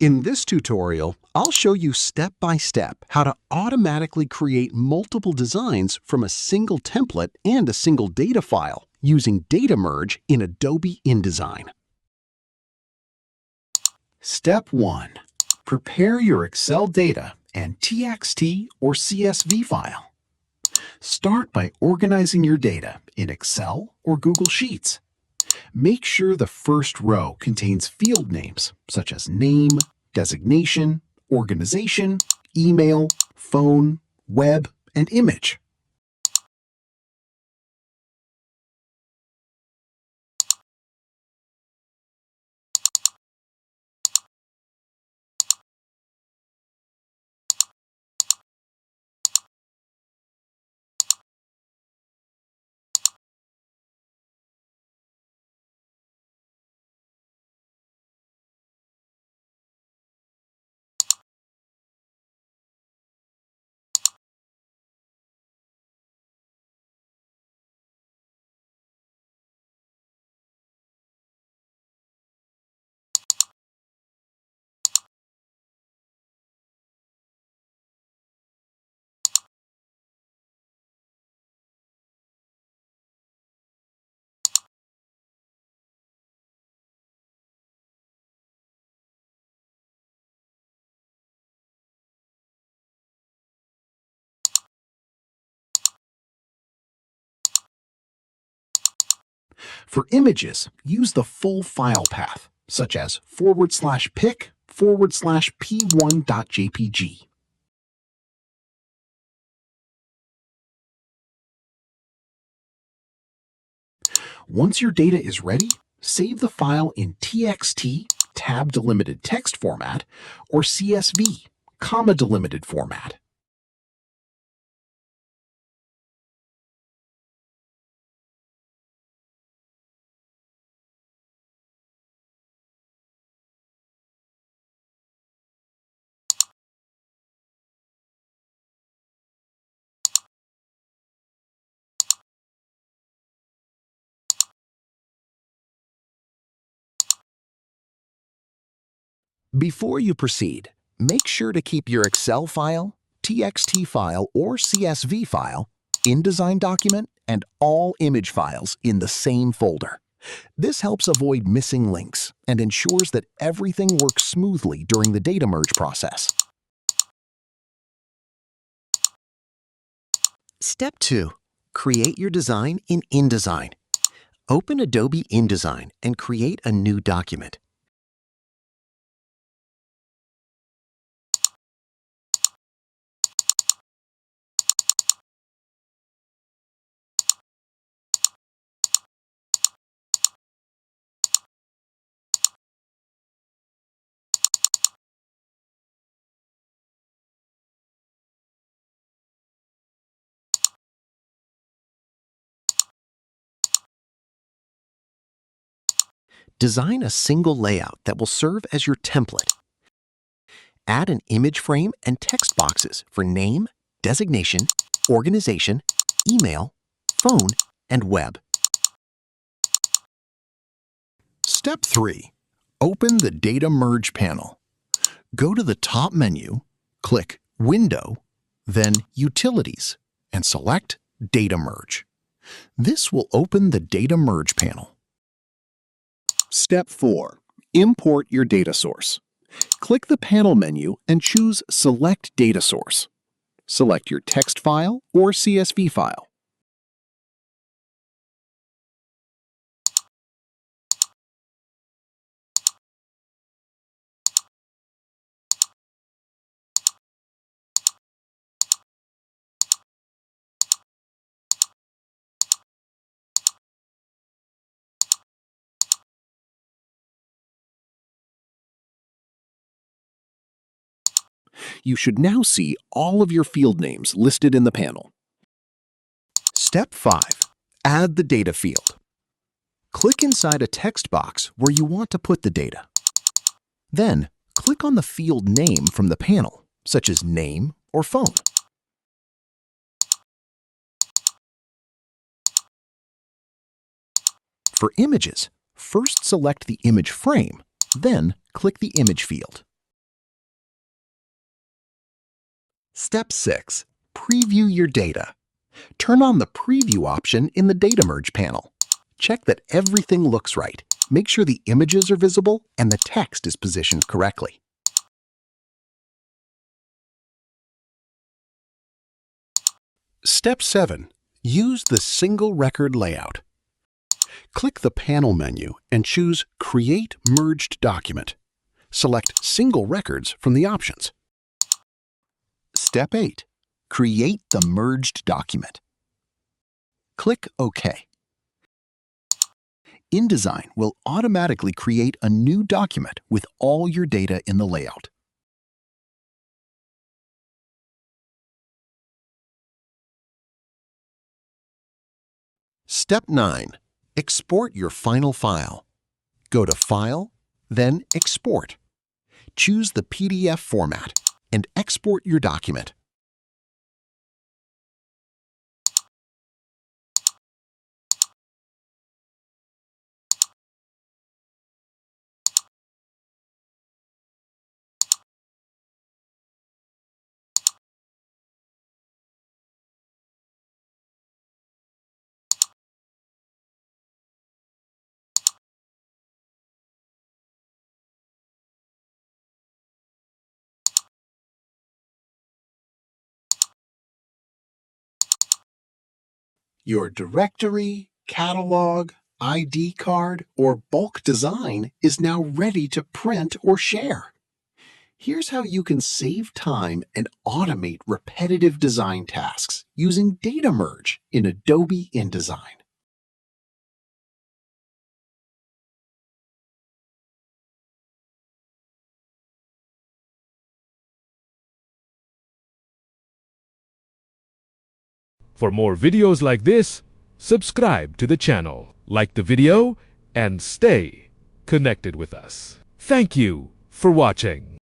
In this tutorial, I'll show you step by step how to automatically create multiple designs from a single template and a single data file using Data Merge in Adobe InDesign. Step 1. Prepare your Excel data and TXT or CSV file. Start by organizing your data in Excel or Google Sheets. Make sure the first row contains field names such as name, designation, organization, email, phone, web, and image. For images, use the full file path, such as /pic/p1.jpg. Once your data is ready, save the file in TXT, tab-delimited text format, or CSV, comma-delimited format. Before you proceed, make sure to keep your Excel file, TXT file, or CSV file, InDesign document, and all image files in the same folder. This helps avoid missing links and ensures that everything works smoothly during the data merge process. Step 2. Create your design in InDesign. Open Adobe InDesign and create a new document. Design a single layout that will serve as your template. Add an image frame and text boxes for name, designation, organization, email, phone, and web. Step 3. Open the Data Merge panel. Go to the top menu, click Window, then Utilities, and select Data Merge. This will open the Data Merge panel. Step 4. Import your data source. Click the panel menu and choose Select Data Source. Select your text file or CSV file. You should now see all of your field names listed in the panel. Step 5. Add the data field. Click inside a text box where you want to put the data. Then, click on the field name from the panel, such as name or phone. For images, first select the image frame, then click the image field. Step 6. Preview your data. Turn on the Preview option in the Data Merge panel. Check that everything looks right. Make sure the images are visible and the text is positioned correctly. Step 7. Use the single record layout. Click the panel menu and choose Create Merged Document. Select Single Records from the options. Step 8. Create the merged document. Click OK. InDesign will automatically create a new document with all your data in the layout. Step 9. Export your final file. Go to File, then Export. Choose the PDF format and export your document. Your directory, catalog, ID card, or bulk design is now ready to print or share. Here's how you can save time and automate repetitive design tasks using Data Merge in Adobe InDesign. For more videos like this, subscribe to the channel, like the video, and stay connected with us. Thank you for watching.